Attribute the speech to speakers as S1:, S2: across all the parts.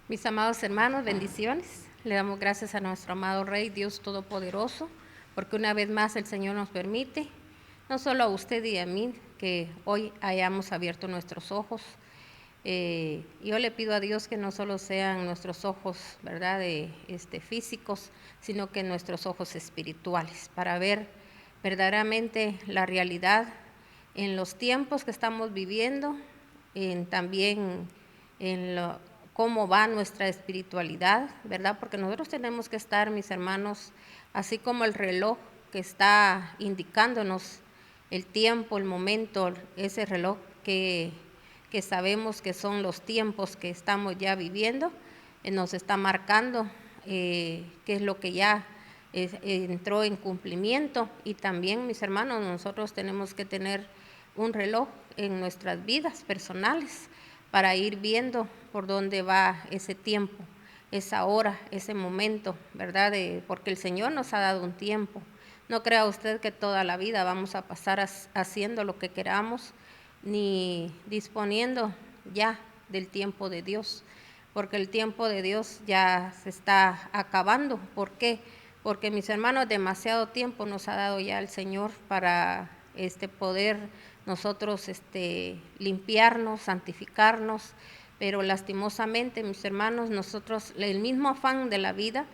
S1: Mis amados hermanos, bendiciones. Le damos gracias a nuestro amado Rey, Dios Todopoderoso, porque una vez más el Señor nos permite, no solo a usted y a mí, que hoy hayamos abierto nuestros ojos. Yo le pido a Dios que no solo sean nuestros ojos, ¿verdad?, físicos, sino que nuestros ojos espirituales, para ver verdaderamente la realidad en los tiempos que estamos viviendo, también en cómo va nuestra espiritualidad, ¿verdad? Porque nosotros tenemos que estar, mis hermanos, así como el reloj que está indicándonos el tiempo, el momento, ese reloj que sabemos que son los tiempos que estamos ya viviendo, nos está marcando qué es lo que ya entró en cumplimiento. Y también, mis hermanos, nosotros tenemos que tener un reloj en nuestras vidas personales para ir viendo por dónde va ese tiempo, esa hora, ese momento, ¿verdad? Porque el Señor nos ha dado un tiempo. No crea usted que toda la vida vamos a pasar haciendo lo que queramos, ni disponiendo ya del tiempo de Dios, porque el tiempo de Dios ya se está acabando. ¿Por qué? Porque, mis hermanos, demasiado tiempo nos ha dado ya el Señor para poder nosotros limpiarnos, santificarnos, pero lastimosamente, mis hermanos, nosotros, el mismo afán de la vida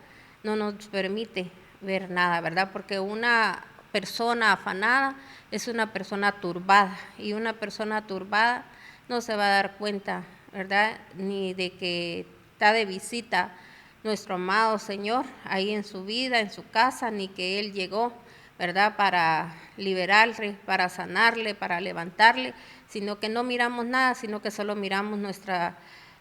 S1: no nos permite ver nada, ¿verdad? Porque una persona afanada es una persona turbada, y una persona turbada no se va a dar cuenta, ¿verdad?, ni de que está de visita nuestro amado Señor ahí en su vida, en su casa, ni que Él llegó, ¿verdad?, para liberarle, para sanarle, para levantarle, sino que no miramos nada, sino que solo miramos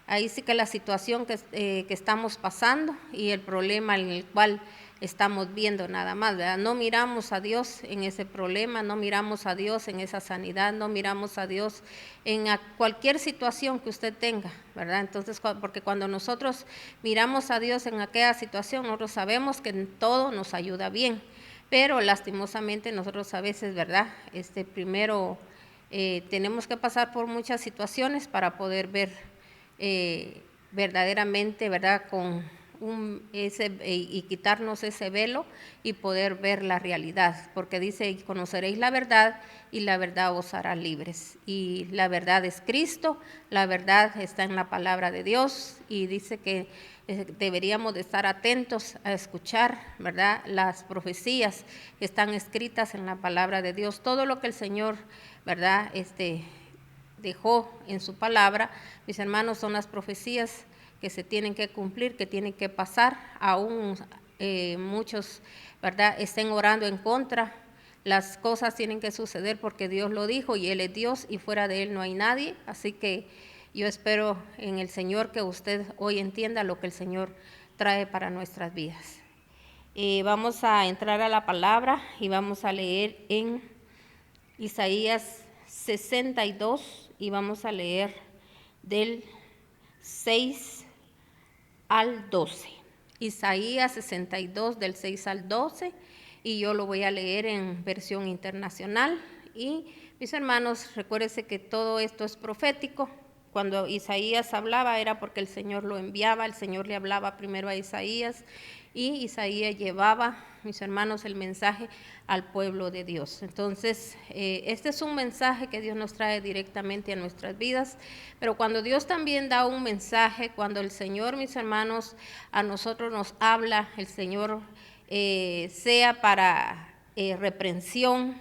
S1: ahí sí que la situación que estamos pasando y el problema en el cual estamos viendo nada más, ¿verdad? No miramos a Dios en ese problema, no miramos a Dios en esa sanidad, no miramos a Dios en cualquier situación que usted tenga, ¿verdad? Entonces, porque cuando nosotros miramos a Dios en aquella situación, nosotros sabemos que en todo nos ayuda bien, pero lastimosamente nosotros a veces, ¿verdad?, primero tenemos que pasar por muchas situaciones para poder ver verdaderamente, ¿verdad?, y quitarnos ese velo y poder ver la realidad, porque dice: y conoceréis la verdad, y la verdad os hará libres. Y la verdad es Cristo, la verdad está en la palabra de Dios, y dice que deberíamos de estar atentos a escuchar, ¿verdad?, las profecías que están escritas en la palabra de Dios, todo lo que el Señor, ¿verdad?, dejó en su palabra, mis hermanos, son las profecías que se tienen que cumplir, que tienen que pasar. Aún muchos, ¿verdad?, estén orando en contra. Las cosas tienen que suceder porque Dios lo dijo, y Él es Dios, y fuera de Él no hay nadie. Así que yo espero en el Señor que usted hoy entienda lo que el Señor trae para nuestras vidas. Vamos a entrar a la palabra y vamos a leer en Isaías 62, y vamos a leer del 6 al 12. Isaías 62 del 6 al 12, y yo lo voy a leer en versión internacional. Y mis hermanos, recuérdense que todo esto es profético. Cuando Isaías hablaba era porque el Señor lo enviaba, el Señor le hablaba primero a Isaías, y Isaías llevaba, mis hermanos, el mensaje al pueblo de Dios. Entonces, este es un mensaje que Dios nos trae directamente a nuestras vidas, pero cuando Dios también da un mensaje, cuando el Señor, mis hermanos, a nosotros nos habla, el Señor sea para reprensión,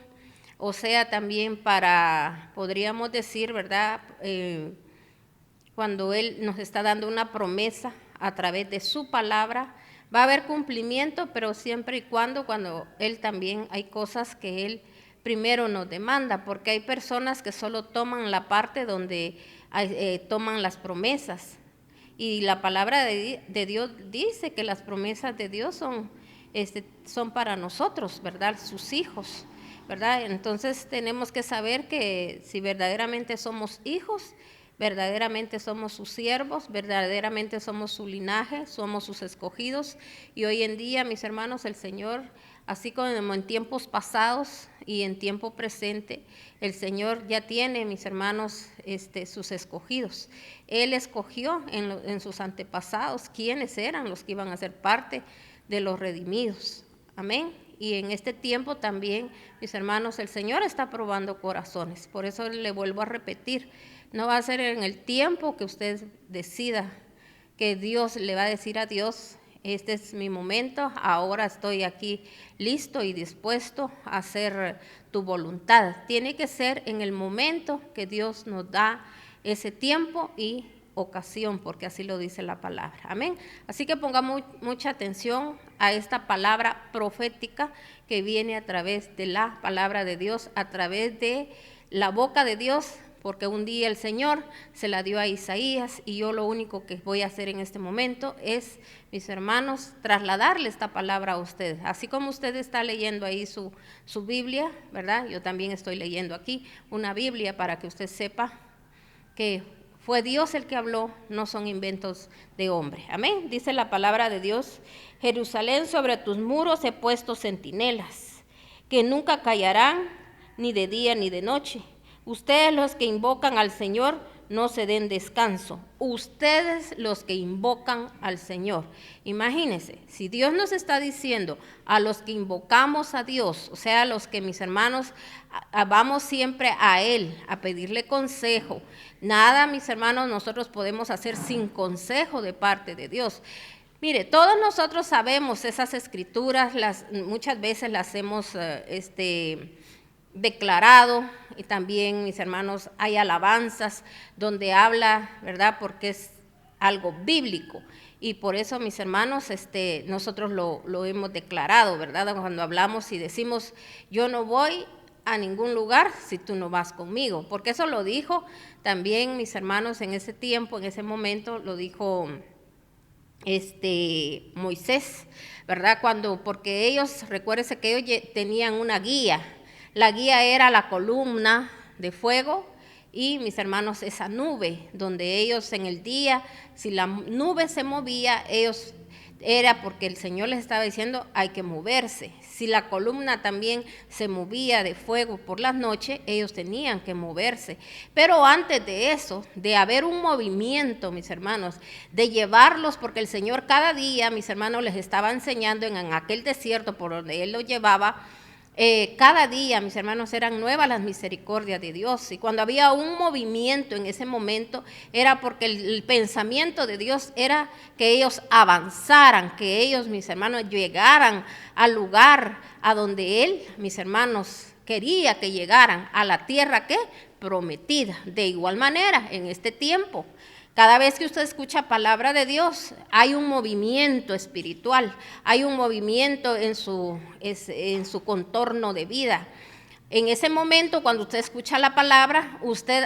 S1: o sea también para, podríamos decir, ¿verdad?, cuando Él nos está dando una promesa a través de su palabra, va a haber cumplimiento, pero siempre y cuando Él también hay cosas que Él primero nos demanda, porque hay personas que solo toman la parte donde toman las promesas. Y la palabra de Dios dice que las promesas de Dios son para nosotros, ¿verdad?, sus hijos, ¿verdad? Entonces tenemos que saber que si verdaderamente somos hijos, verdaderamente somos sus siervos, verdaderamente somos su linaje, somos sus escogidos. Y hoy en día, mis hermanos, el Señor, así como en tiempos pasados y en tiempo presente, el Señor ya tiene, mis hermanos, sus escogidos. Él escogió en sus antepasados quiénes eran los que iban a ser parte de los redimidos. Amén. Y en este tiempo también, mis hermanos, el Señor está probando corazones. Por eso le vuelvo a repetir, no va a ser en el tiempo que usted decida que Dios le va a decir a Dios, este es mi momento, ahora estoy aquí listo y dispuesto a hacer tu voluntad. Tiene que ser en el momento que Dios nos da ese tiempo y ocasión, porque así lo dice la palabra. Amén. Así que pongamos mucha atención a esta palabra profética que viene a través de la palabra de Dios, a través de la boca de Dios, porque un día el Señor se la dio a Isaías y yo lo único que voy a hacer en este momento es, mis hermanos, trasladarle esta palabra a ustedes. Así como usted está leyendo ahí su Biblia, ¿verdad? Yo también estoy leyendo aquí una Biblia para que usted sepa que fue Dios el que habló, no son inventos de hombre. Amén. Dice la palabra de Dios: Jerusalén, sobre tus muros he puesto centinelas, que nunca callarán, ni de día ni de noche. Ustedes los que invocan al Señor, no se den descanso. Ustedes los que invocan al Señor. Imagínense, si Dios nos está diciendo a los que invocamos a Dios, o sea, a los que, mis hermanos, vamos siempre a Él a pedirle consejo. Nada, mis hermanos, nosotros podemos hacer sin consejo de parte de Dios. Mire, todos nosotros sabemos esas escrituras, muchas veces las hemos declarado, y también, mis hermanos, hay alabanzas donde habla, ¿verdad? Porque es algo bíblico, y por eso, mis hermanos, nosotros lo hemos declarado, ¿verdad? Cuando hablamos y decimos, yo no voy a ningún lugar si tú no vas conmigo, porque eso lo dijo también, mis hermanos, en ese tiempo, en ese momento, lo dijo Moisés, ¿verdad? Porque ellos, recuérdense que ellos tenían una guía. La guía era la columna de fuego y, mis hermanos, esa nube, donde ellos en el día, si la nube se movía, era porque el Señor les estaba diciendo, hay que moverse. Si la columna también se movía de fuego por las noches, ellos tenían que moverse. Pero antes de eso, de haber un movimiento, mis hermanos, de llevarlos, porque el Señor cada día, mis hermanos, les estaba enseñando en aquel desierto por donde Él los llevaba. Cada día, mis hermanos, eran nuevas las misericordias de Dios, y cuando había un movimiento en ese momento era porque el pensamiento de Dios era que ellos avanzaran, que ellos, mis hermanos, llegaran al lugar a donde Él, mis hermanos, quería que llegaran, a la tierra que prometida. De igual manera, en este tiempo, cada vez que usted escucha palabra de Dios, hay un movimiento espiritual, hay un movimiento en su contorno de vida. En ese momento, cuando usted escucha la palabra,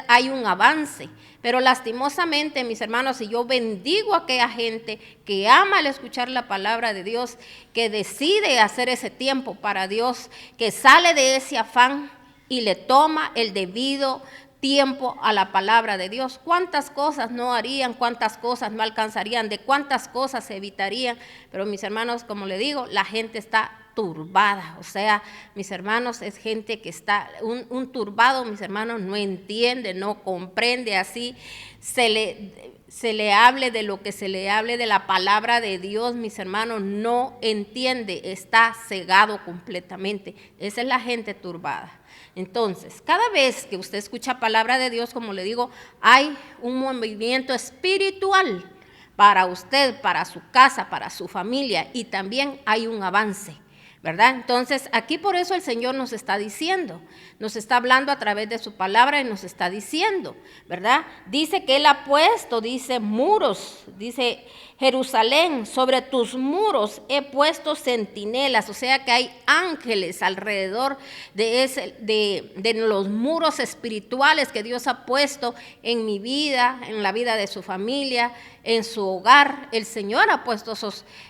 S1: hay un avance. Pero lastimosamente, mis hermanos, y yo bendigo a aquella gente que ama al escuchar la palabra de Dios, que decide hacer ese tiempo para Dios, que sale de ese afán y le toma el debido tiempo a la palabra de Dios. ¿Cuántas cosas no harían? ¿Cuántas cosas no alcanzarían? ¿De cuántas cosas se evitarían? Pero, mis hermanos, como le digo, la gente está turbada. O sea, mis hermanos, es gente que está, un turbado, mis hermanos, no entiende, no comprende. Así se le hable de lo que se le hable de la palabra de Dios, mis hermanos, no entiende, está cegado completamente. Esa es la gente turbada. Entonces, cada vez que usted escucha palabra de Dios, como le digo, hay un movimiento espiritual para usted, para su casa, para su familia, y también hay un avance, ¿verdad? Entonces, aquí por eso el Señor nos está diciendo, nos está hablando a través de su palabra y nos está diciendo, ¿verdad? Dice que Él ha puesto, dice, muros, dice Jerusalén, sobre tus muros he puesto centinelas, o sea que hay ángeles alrededor de los muros espirituales que Dios ha puesto en mi vida, en la vida de su familia, en su hogar. El Señor ha puesto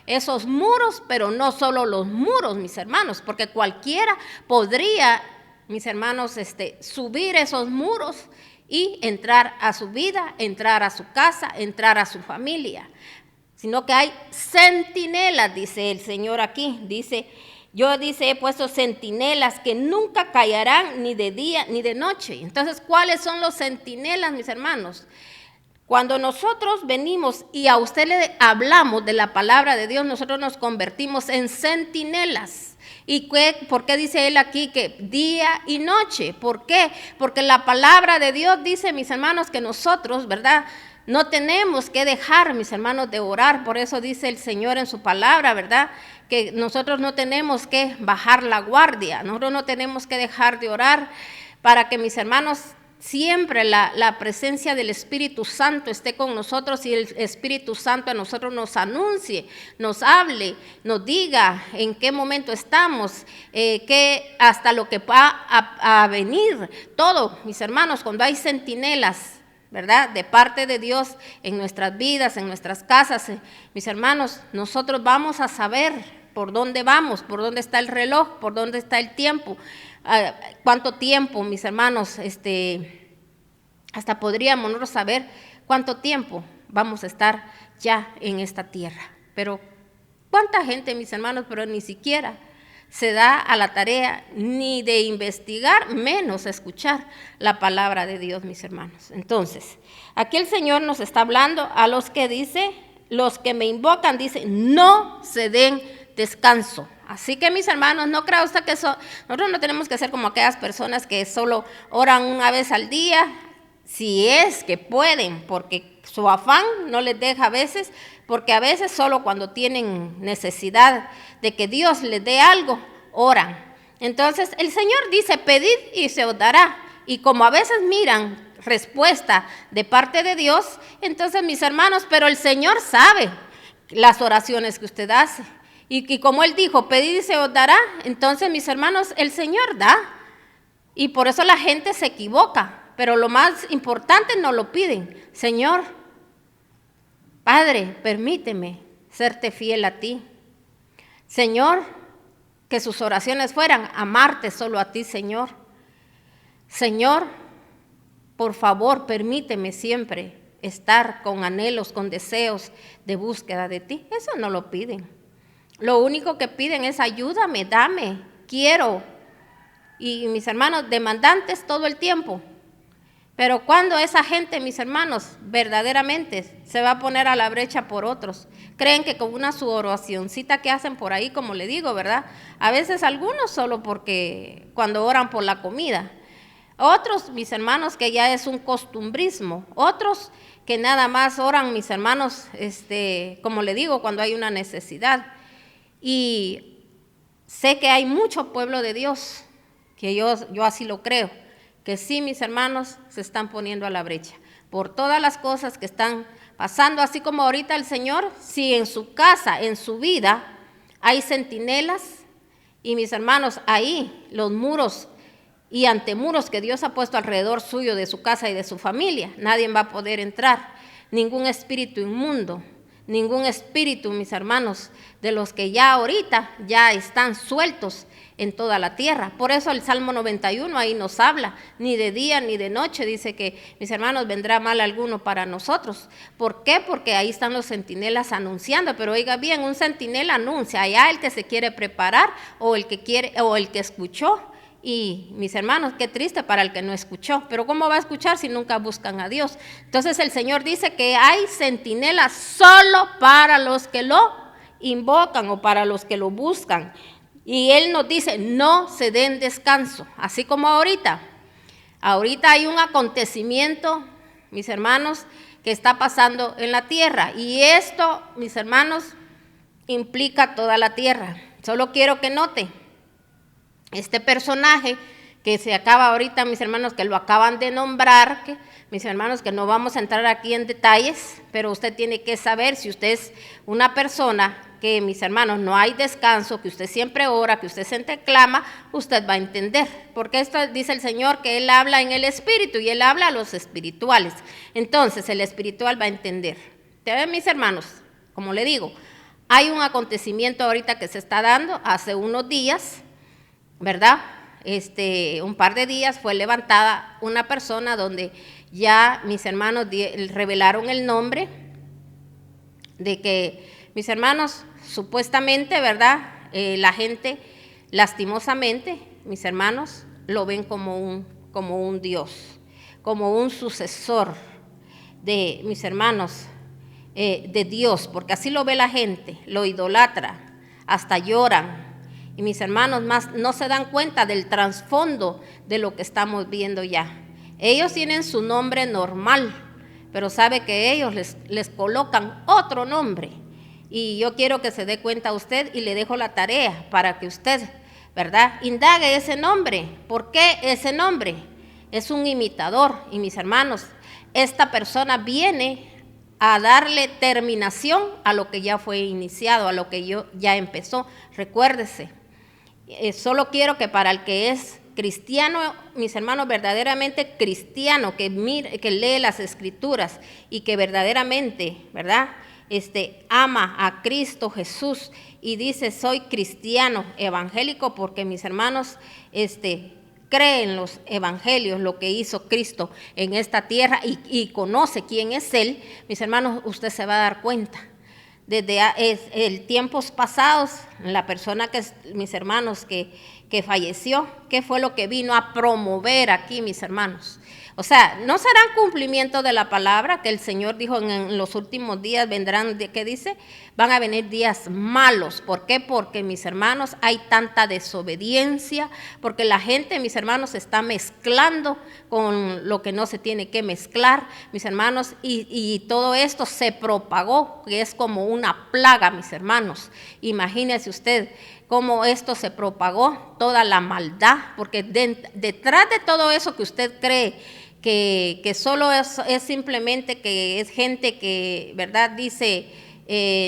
S1: esos muros, pero no solo los muros, mis hermanos, porque cualquiera podría, mis hermanos, subir esos muros y entrar a su vida, entrar a su casa, entrar a su familia. Sino que hay centinelas, dice el Señor aquí. Dice, he puesto centinelas que nunca callarán ni de día ni de noche. Entonces, ¿cuáles son los centinelas, mis hermanos? Cuando nosotros venimos y a usted le hablamos de la palabra de Dios, nosotros nos convertimos en centinelas. ¿Y por qué dice él aquí que día y noche? ¿Por qué? Porque la palabra de Dios dice, mis hermanos, que nosotros, ¿verdad?, no tenemos que dejar, mis hermanos, de orar. Por eso dice el Señor en su palabra, ¿verdad?, que nosotros no tenemos que bajar la guardia. Nosotros no tenemos que dejar de orar para que, mis hermanos, siempre la presencia del Espíritu Santo esté con nosotros y el Espíritu Santo a nosotros nos anuncie, nos hable, nos diga en qué momento estamos, hasta lo que va a venir. Todo, mis hermanos, cuando hay centinelas, ¿verdad?, de parte de Dios en nuestras vidas, en nuestras casas, mis hermanos, nosotros vamos a saber por dónde vamos, por dónde está el reloj, por dónde está el tiempo. ¿Cuánto tiempo, mis hermanos? Hasta podríamos nosotros saber cuánto tiempo vamos a estar ya en esta tierra. Pero ¿cuánta gente, mis hermanos, pero ni siquiera se da a la tarea ni de investigar, menos escuchar la palabra de Dios, mis hermanos? Entonces, aquí el Señor nos está hablando a los que dice, los que me invocan, dice, no se den descanso. Así que, mis hermanos, no crea usted que nosotros no tenemos que ser como aquellas personas que solo oran una vez al día, si es que pueden, porque su afán no les deja a veces, porque a veces solo cuando tienen necesidad de que Dios les dé algo, oran. Entonces el Señor dice, pedid y se os dará. Y como a veces miran respuesta de parte de Dios, entonces, mis hermanos, pero el Señor sabe las oraciones que usted hace. Y como Él dijo, pedid y se os dará, entonces, mis hermanos, el Señor da. Y por eso la gente se equivoca. Pero lo más importante no lo piden. Señor, Padre, permíteme serte fiel a ti. Señor, que sus oraciones fueran amarte solo a ti, Señor. Señor, por favor, permíteme siempre estar con anhelos, con deseos de búsqueda de ti. Eso no lo piden. Lo único que piden es ayúdame, dame, quiero. Y mis hermanos, demandantes todo el tiempo. Pero cuando esa gente, mis hermanos, verdaderamente se va a poner a la brecha por otros, creen que con una su oracioncita que hacen por ahí, como le digo, ¿verdad? A veces algunos solo porque cuando oran por la comida. Otros, mis hermanos, que ya es un costumbrismo. Otros que nada más oran, mis hermanos, como le digo, cuando hay una necesidad. Y sé que hay mucho pueblo de Dios, que yo así lo creo, que sí, mis hermanos, se están poniendo a la brecha por todas las cosas que están pasando, así como ahorita el Señor, si en su casa, en su vida, hay centinelas, y mis hermanos, ahí los muros y antemuros que Dios ha puesto alrededor suyo, de su casa y de su familia, nadie va a poder entrar, ningún espíritu inmundo, ningún espíritu, mis hermanos, de los que ya ahorita ya están sueltos en toda la tierra. Por eso el Salmo 91 ahí nos habla, ni de día ni de noche, dice que, mis hermanos, vendrá mal alguno para nosotros. ¿Por qué? Porque ahí están los centinelas anunciando. Pero oiga bien, un centinela anuncia, allá el que se quiere preparar o el que quiere o el que escuchó. Y mis hermanos, qué triste para el que no escuchó, pero ¿cómo va a escuchar si nunca buscan a Dios? Entonces el Señor dice que hay centinelas solo para los que lo invocan o para los que lo buscan. Y Él nos dice, no se den descanso, así como ahorita. Ahorita hay un acontecimiento, mis hermanos, que está pasando en la tierra. Y esto, mis hermanos, implica toda la tierra. Solo quiero que note, este personaje que se acaba ahorita, mis hermanos, que lo acaban de nombrar, mis hermanos, que no vamos a entrar aquí en detalles, pero usted tiene que saber, si usted es una persona que, mis hermanos, no hay descanso, que usted siempre ora, que usted siempre clama, usted va a entender, porque esto dice el Señor, que Él habla en el espíritu y Él habla a los espirituales. Entonces el espiritual va a entender. Mis hermanos, como le digo, hay un acontecimiento ahorita que se está dando hace unos días, ¿verdad? Un par de días fue levantada una persona donde ya mis hermanos revelaron el nombre de que mis hermanos supuestamente, ¿verdad? La gente lastimosamente, mis hermanos, lo ven como un Dios, como un sucesor de mis hermanos, de Dios, porque así lo ve la gente, lo idolatra, hasta lloran. Y mis hermanos más no se dan cuenta del trasfondo de lo que estamos viendo ya. Ellos tienen su nombre normal, pero sabe que ellos les colocan otro nombre. Y yo quiero que se dé cuenta usted y le dejo la tarea para que usted, ¿verdad?, indague ese nombre. ¿Por qué ese nombre? Es un imitador. Y mis hermanos, esta persona viene a darle terminación a lo que ya fue iniciado, a lo que ya empezó. Recuérdese, solo quiero que para el que es cristiano, mis hermanos, verdaderamente cristiano, que lee las escrituras y que verdaderamente, ¿verdad?, ama a Cristo Jesús y dice soy cristiano evangélico, porque mis hermanos creen los evangelios, lo que hizo Cristo en esta tierra y conoce quién es Él. Mis hermanos, usted se va a dar cuenta. Desde tiempos pasados, la persona mis hermanos, que falleció, ¿qué fue lo que vino a promover aquí, mis hermanos? O sea, no serán cumplimiento de la palabra que el Señor dijo en los últimos días vendrán, ¿qué dice? Van a venir días malos. ¿Por qué? Porque, mis hermanos, hay tanta desobediencia, porque la gente, mis hermanos, se está mezclando con lo que no se tiene que mezclar, mis hermanos, y todo esto se propagó, que es como una plaga, mis hermanos. Imagínese usted cómo esto se propagó, toda la maldad, porque detrás de todo eso que usted cree que solo es simplemente que es gente que, ¿verdad?, dice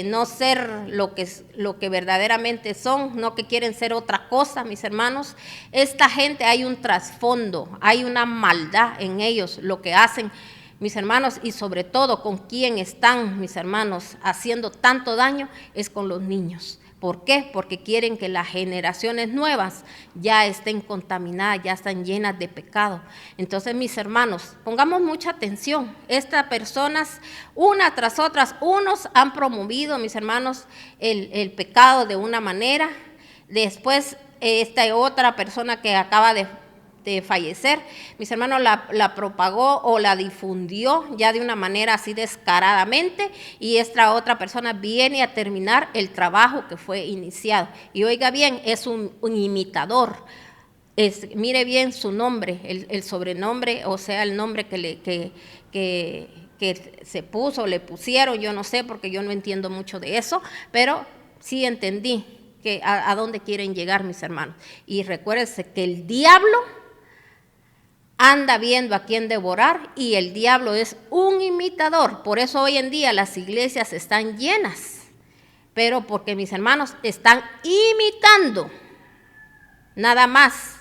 S1: no ser lo que verdaderamente son, no que quieren ser otra cosa, mis hermanos. Esta gente, hay un trasfondo, hay una maldad en ellos, lo que hacen, mis hermanos, y sobre todo con quién están, mis hermanos, haciendo tanto daño, es con los niños. ¿Por qué? Porque quieren que las generaciones nuevas ya estén contaminadas, ya están llenas de pecado. Entonces, mis hermanos, pongamos mucha atención. Estas personas, una tras otras, unos han promovido, mis hermanos, el pecado de una manera. Después, esta otra persona que acaba de fallecer, mis hermanos, la propagó o la difundió ya de una manera así descaradamente, y esta otra persona viene a terminar el trabajo que fue iniciado. Y oiga bien, es un imitador. Mire bien su nombre, el sobrenombre, o sea, el nombre que se puso, le pusieron, yo no sé, porque yo no entiendo mucho de eso, pero sí entendí que a dónde quieren llegar, mis hermanos. Y recuérdense que el diablo anda viendo a quién devorar, y el diablo es un imitador. Por eso hoy en día las iglesias están llenas, pero porque, mis hermanos, están imitando, nada más,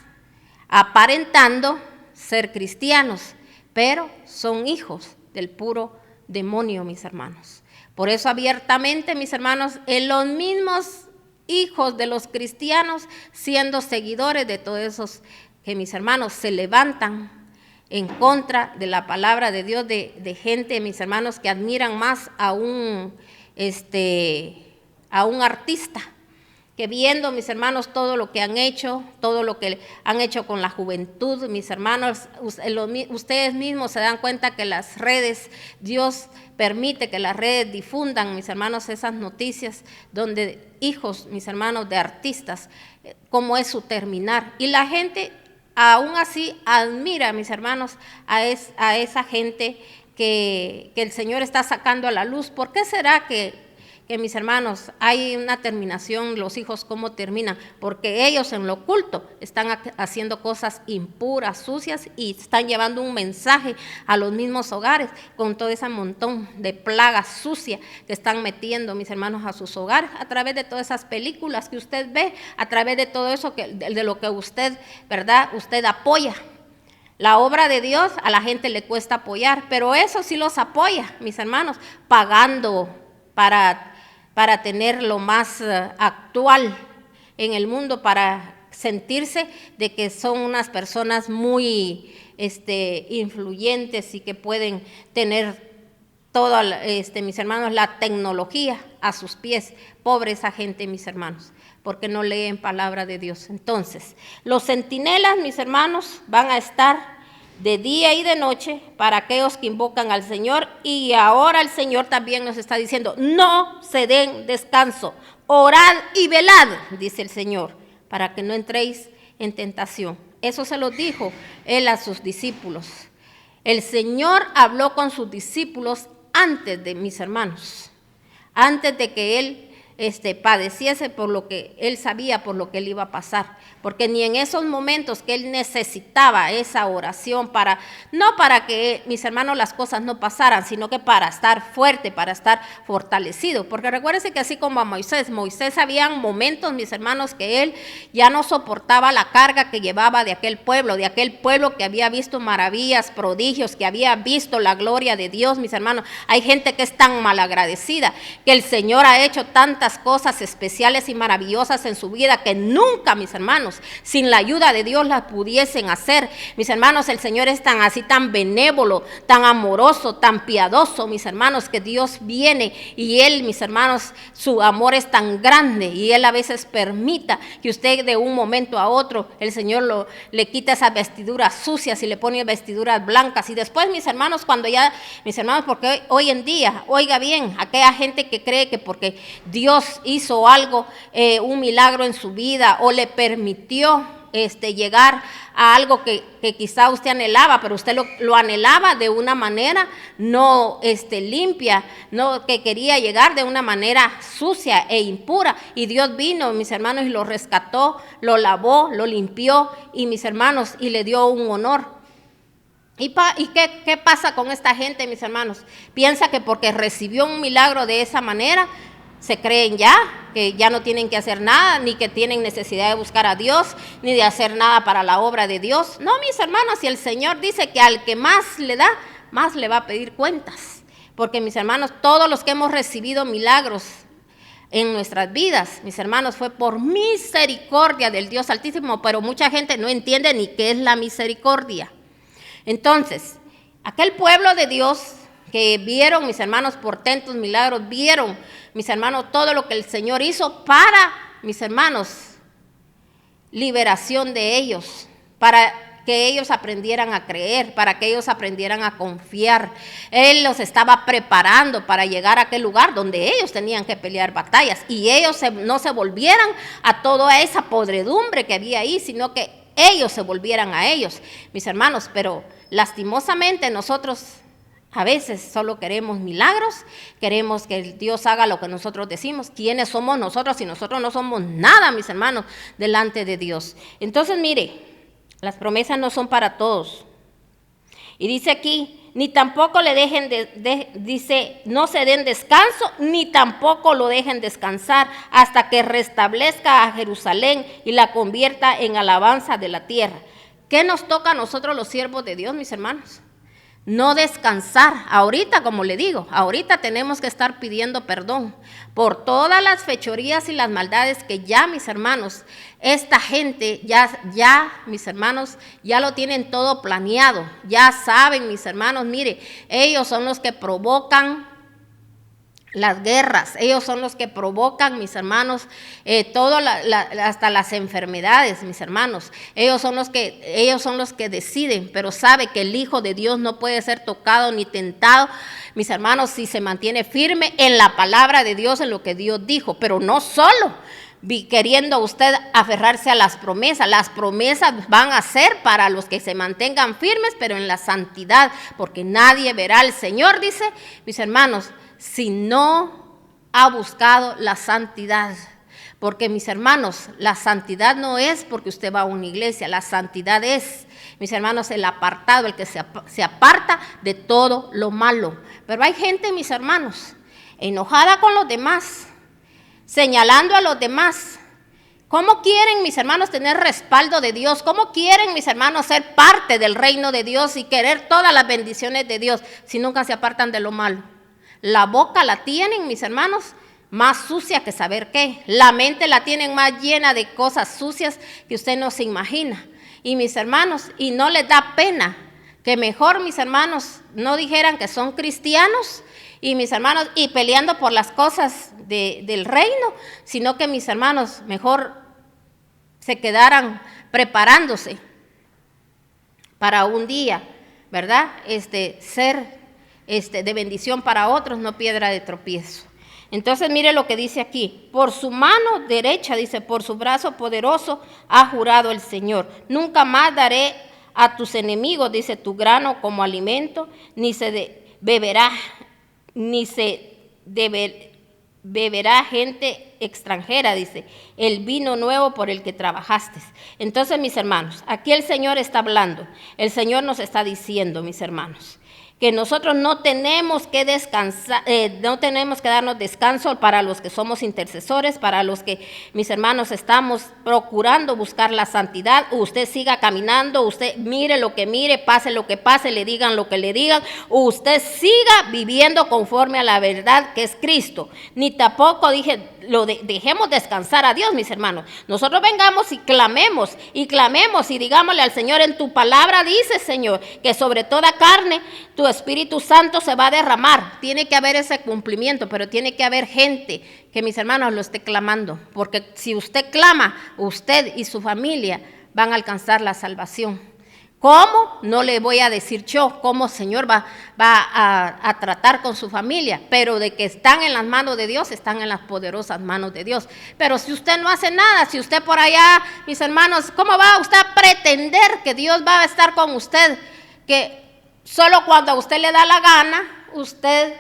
S1: aparentando ser cristianos, pero son hijos del puro demonio, mis hermanos. Por eso abiertamente, mis hermanos, en los mismos hijos de los cristianos, siendo seguidores de todos esos que, mis hermanos, se levantan en contra de la palabra de Dios, de gente, mis hermanos, que admiran más a un artista, que viendo, mis hermanos, todo lo que han hecho, todo lo que han hecho con la juventud, mis hermanos, ustedes mismos se dan cuenta que las redes, Dios permite que las redes difundan, mis hermanos, esas noticias donde hijos, mis hermanos, de artistas, cómo es su terminar. Y la gente aún así admira, mis hermanos, a esa gente que el Señor está sacando a la luz. ¿Por qué será que, mis hermanos, hay una terminación, los hijos cómo terminan? Porque ellos en lo oculto están haciendo cosas impuras, sucias, y están llevando un mensaje a los mismos hogares con todo ese montón de plagas sucias que están metiendo, mis hermanos, a sus hogares, a través de todas esas películas que usted ve, a través de todo eso de lo que usted, ¿verdad?, usted apoya. La obra de Dios a la gente le cuesta apoyar, pero eso sí los apoya, mis hermanos, pagando para tener lo más actual en el mundo, para sentirse de que son unas personas muy influyentes y que pueden tener toda, mis hermanos, la tecnología a sus pies. Pobre esa gente, mis hermanos, porque no leen palabra de Dios. Entonces, los centinelas, mis hermanos, van a estar de día y de noche para aquellos que invocan al Señor. Y ahora el Señor también nos está diciendo, no se den descanso, orad y velad, dice el Señor, para que no entréis en tentación. Eso se lo dijo Él a sus discípulos. El Señor habló con sus discípulos antes de, mis hermanos, antes de que Él padeciese por lo que Él sabía, por lo que Él iba a pasar. Porque ni en esos momentos que Él necesitaba esa oración no para que, mis hermanos, las cosas no pasaran, sino que para estar fuerte, para estar fortalecido. Porque recuérdense que así como a Moisés habían momentos, mis hermanos, que él ya no soportaba la carga que llevaba de aquel pueblo que había visto maravillas, prodigios, que había visto la gloria de Dios, mis hermanos. Hay gente que es tan malagradecida, que el Señor ha hecho tantas cosas especiales y maravillosas en su vida que nunca, mis hermanos, sin la ayuda de Dios las pudiesen hacer. Mis hermanos, el Señor es tan así, tan benévolo, tan amoroso, tan piadoso, mis hermanos, que Dios viene y Él, mis hermanos, su amor es tan grande y Él a veces permita que usted de un momento a otro, el Señor le quita esas vestiduras sucias y le pone vestiduras blancas. Y después, mis hermanos, porque hoy en día, oiga bien, aquella gente que cree que porque Dios hizo algo, un milagro en su vida o le permitió llegar a algo que quizá usted anhelaba, pero usted lo anhelaba de una manera no limpia, no, que quería llegar de una manera sucia e impura, y Dios vino, mis hermanos, y lo rescató, lo lavó, lo limpió, y mis hermanos, y le dio un honor. ¿Y qué pasa con esta gente, mis hermanos? Piensa que porque recibió un milagro de esa manera, se creen que ya no tienen que hacer nada, ni que tienen necesidad de buscar a Dios, ni de hacer nada para la obra de Dios. No, mis hermanos, si el Señor dice que al que más le da, más le va a pedir cuentas. Porque, mis hermanos, todos los que hemos recibido milagros en nuestras vidas, mis hermanos, fue por misericordia del Dios Altísimo, pero mucha gente no entiende ni qué es la misericordia. Entonces, aquel pueblo de Dios que vieron, mis hermanos, portentos, milagros, vieron, mis hermanos, todo lo que el Señor hizo para, mis hermanos, liberación de ellos, para que ellos aprendieran a creer, para que ellos aprendieran a confiar. Él los estaba preparando para llegar a aquel lugar donde ellos tenían que pelear batallas y ellos no se volvieran a toda esa podredumbre que había ahí, sino que ellos se volvieran a ellos, mis hermanos. Pero lastimosamente nosotros a veces solo queremos milagros, queremos que Dios haga lo que nosotros decimos. ¿Quiénes somos nosotros si nosotros no somos nada, mis hermanos, delante de Dios? Entonces, mire, las promesas no son para todos. Y dice aquí, ni tampoco le dejen, dice, no se den descanso, ni tampoco lo dejen descansar hasta que restablezca a Jerusalén y la convierta en alabanza de la tierra. ¿Qué nos toca a nosotros los siervos de Dios, mis hermanos? No descansar. Ahorita, como le digo, ahorita tenemos que estar pidiendo perdón por todas las fechorías y las maldades que ya, mis hermanos, esta gente ya, mis hermanos, ya lo tienen todo planeado. Ya saben, mis hermanos, mire, ellos son los que provocan las guerras, ellos son los que provocan, mis hermanos, hasta las enfermedades, mis hermanos. Ellos son los que deciden, pero sabe que el Hijo de Dios no puede ser tocado ni tentado, mis hermanos, si se mantiene firme en la palabra de Dios, en lo que Dios dijo. Pero no solo queriendo usted aferrarse a las promesas van a ser para los que se mantengan firmes, pero en la santidad, porque nadie verá al Señor, dice, mis hermanos, si no ha buscado la santidad. Porque, mis hermanos, la santidad no es porque usted va a una iglesia, la santidad es, mis hermanos, el apartado, el que se aparta de todo lo malo. Pero hay gente, mis hermanos, enojada con los demás, señalando a los demás. ¿Cómo quieren, mis hermanos, tener respaldo de Dios? ¿Cómo quieren, mis hermanos, ser parte del reino de Dios y querer todas las bendiciones de Dios si nunca se apartan de lo malo? La boca la tienen, mis hermanos, más sucia que saber qué. La mente la tienen más llena de cosas sucias que usted no se imagina. Y mis hermanos, y no les da pena que mejor mis hermanos no dijeran que son cristianos y mis hermanos y peleando por las cosas del reino, sino que mis hermanos mejor se quedaran preparándose para un día, ¿verdad? Ser de bendición para otros, no piedra de tropiezo. Entonces mire lo que dice aquí, por su mano derecha, dice, por su brazo poderoso ha jurado el Señor, nunca más daré a tus enemigos, dice, tu grano como alimento, ni se beberá gente extranjera, dice, el vino nuevo por el que trabajaste. Entonces, mis hermanos, aquí el Señor está hablando, el Señor nos está diciendo, mis hermanos, que nosotros no tenemos que descansar, no tenemos que darnos descanso para los que somos intercesores, para los que, mis hermanos, estamos procurando buscar la santidad. Usted siga caminando, usted mire lo que mire, pase lo que pase, le digan lo que le digan, usted siga viviendo conforme a la verdad que es Cristo. Ni tampoco dejemos descansar a Dios, mis hermanos. Nosotros vengamos y clamemos y digámosle al Señor, en tu palabra dice, Señor, que sobre toda carne tu Espíritu Santo se va a derramar. Tiene que haber ese cumplimiento, pero tiene que haber gente que, mis hermanos, lo esté clamando, porque si usted clama, usted y su familia van a alcanzar la salvación. ¿Cómo? No le voy a decir yo cómo Señor va a tratar con su familia, pero de que están en las manos de Dios, están en las poderosas manos de Dios. Pero si usted no hace nada, si usted por allá, mis hermanos, ¿cómo va usted a pretender que Dios va a estar con usted? Que solo cuando a usted le da la gana, usted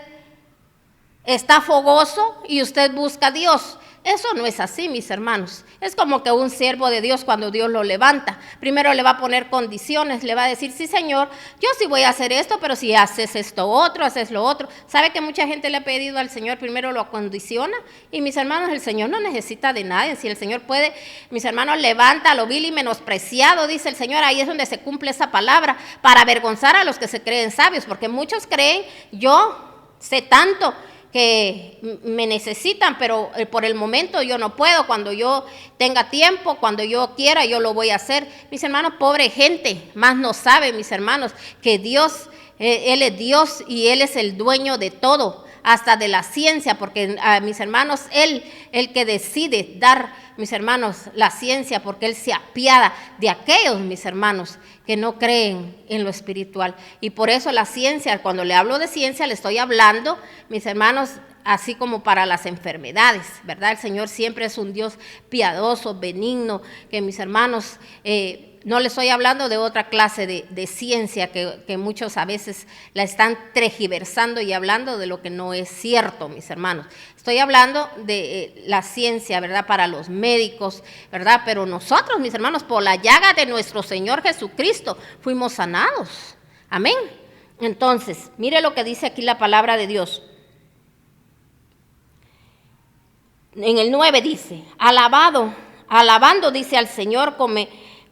S1: está fogoso y usted busca a Dios. Eso no es así, mis hermanos. Es como que un siervo de Dios, cuando Dios lo levanta, primero le va a poner condiciones, le va a decir, sí, Señor, yo sí voy a hacer esto, pero si haces esto otro, haces lo otro. ¿Sabe que mucha gente le ha pedido al Señor, primero lo acondiciona? Y mis hermanos, el Señor no necesita de nadie. Si el Señor puede, mis hermanos, levanta a lo vil y menospreciado, dice el Señor, ahí es donde se cumple esa palabra, para avergonzar a los que se creen sabios, porque muchos creen, yo sé tanto, que me necesitan, pero por el momento yo no puedo. Cuando yo tenga tiempo, cuando yo quiera, yo lo voy a hacer. Mis hermanos, pobre gente, más no sabe, mis hermanos, que Dios, Él es Dios y Él es el dueño de todo, hasta de la ciencia, porque mis hermanos, Él el que decide dar, mis hermanos, la ciencia, porque Él se apiada de aquellos, mis hermanos, que no creen en lo espiritual. Y por eso la ciencia, cuando le hablo de ciencia, le estoy hablando, mis hermanos, así como para las enfermedades, ¿verdad? El Señor siempre es un Dios piadoso, benigno, que mis hermanos, no le estoy hablando de otra clase de ciencia que muchos a veces la están tergiversando y hablando de lo que no es cierto, mis hermanos. Estoy hablando de la ciencia, ¿verdad? Para los médicos, ¿verdad? Pero nosotros, mis hermanos, por la llaga de nuestro Señor Jesucristo, fuimos sanados. Amén. Entonces, mire lo que dice aquí la palabra de Dios. En el 9 dice, alabando, dice al Señor,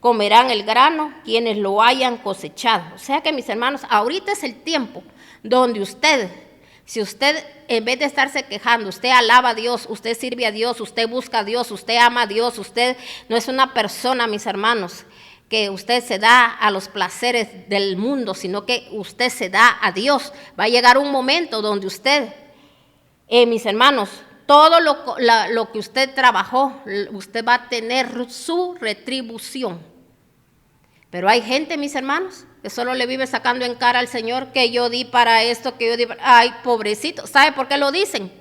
S1: comerán el grano quienes lo hayan cosechado. O sea que, mis hermanos, ahorita es el tiempo donde usted, si usted en vez de estarse quejando, usted alaba a Dios, usted sirve a Dios, usted busca a Dios, usted ama a Dios, usted no es una persona, mis hermanos, que usted se da a los placeres del mundo, sino que usted se da a Dios. Va a llegar un momento donde usted, mis hermanos, todo lo que usted trabajó, usted va a tener su retribución. Pero hay gente, mis hermanos, que solo le vive sacando en cara al Señor, que yo di para esto, que yo di para... Ay, pobrecito. ¿Sabe por qué lo dicen?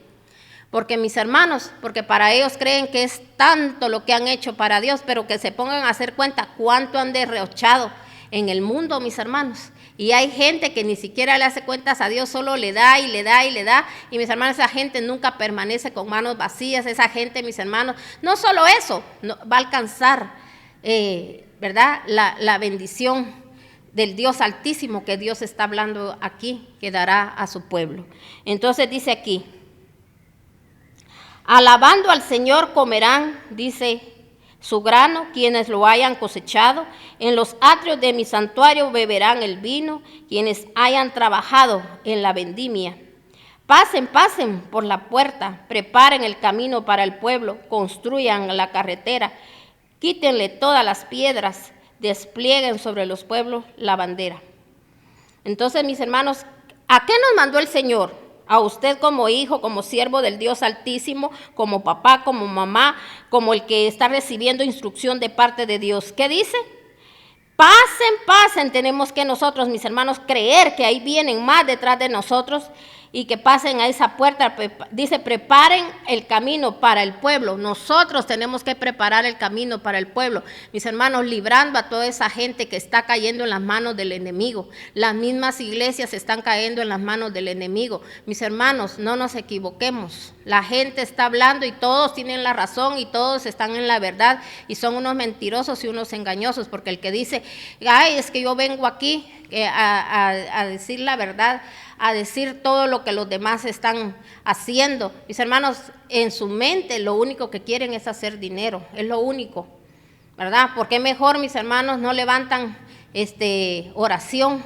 S1: Porque, mis hermanos, porque para ellos creen que es tanto lo que han hecho para Dios, pero que se pongan a hacer cuenta cuánto han derrochado en el mundo, mis hermanos. Y hay gente que ni siquiera le hace cuentas a Dios, solo le da y le da y le da. Y mis hermanos, esa gente nunca permanece con manos vacías. Esa gente, mis hermanos, no solo eso, va a alcanzar, ¿verdad? La bendición del Dios Altísimo que Dios está hablando aquí, que dará a su pueblo. Entonces dice aquí, alabando al Señor comerán, dice, su grano, quienes lo hayan cosechado. En los atrios de mi santuario beberán el vino, quienes hayan trabajado en la vendimia. Pasen, pasen por la puerta, preparen el camino para el pueblo, construyan la carretera, quítenle todas las piedras, desplieguen sobre los pueblos la bandera. Entonces, mis hermanos, ¿a qué nos mandó el Señor? A usted como hijo, como siervo del Dios Altísimo, como papá, como mamá, como el que está recibiendo instrucción de parte de Dios. ¿Qué dice? Pasen, pasen. Tenemos que nosotros, mis hermanos, creer que ahí vienen más detrás de nosotros y que pasen a esa puerta. Dice, preparen el camino para el pueblo. Nosotros tenemos que preparar el camino para el pueblo. Mis hermanos, librando a toda esa gente que está cayendo en las manos del enemigo. Las mismas iglesias están cayendo en las manos del enemigo. Mis hermanos, no nos equivoquemos. La gente está hablando y todos tienen la razón y todos están en la verdad y son unos mentirosos y unos engañosos, porque el que dice, ay, es que yo vengo aquí a decir la verdad, a decir todo lo que los demás están haciendo. Mis hermanos, en su mente lo único que quieren es hacer dinero, es lo único, ¿verdad? Porque mejor, mis hermanos, no levantan oración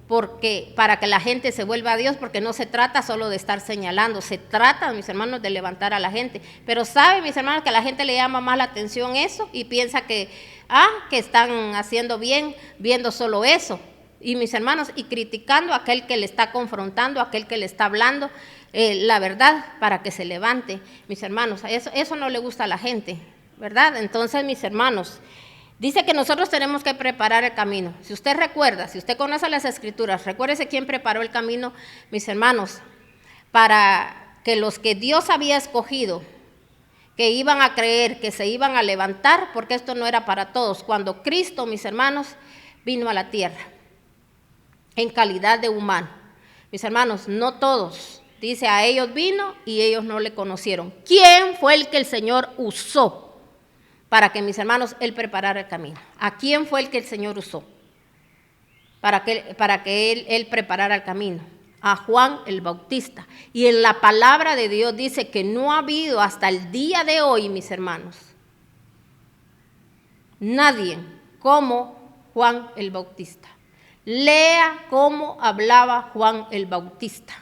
S1: porque para que la gente se vuelva a Dios, porque no se trata solo de estar señalando, se trata, mis hermanos, de levantar a la gente. Pero saben, mis hermanos, que a la gente le llama más la atención eso y piensa que están haciendo bien viendo solo eso. Y mis hermanos, y criticando a aquel que le está confrontando, a aquel que le está hablando la verdad para que se levante. Mis hermanos, eso no le gusta a la gente, ¿verdad? Entonces, mis hermanos, dice que nosotros tenemos que preparar el camino. Si usted recuerda, si usted conoce las Escrituras, recuérdese quién preparó el camino, mis hermanos, para que los que Dios había escogido, que iban a creer, que se iban a levantar, porque esto no era para todos. Cuando Cristo, mis hermanos, vino a la tierra en calidad de humano. Mis hermanos, no todos. Dice, a ellos vino y ellos no le conocieron. ¿Quién fue el que el Señor usó para que, mis hermanos, Él preparara el camino? ¿A quién fue el que el Señor usó para que él preparara el camino? A Juan el Bautista. Y en la palabra de Dios dice que no ha habido hasta el día de hoy, mis hermanos, nadie como Juan el Bautista. Lea cómo hablaba Juan el Bautista.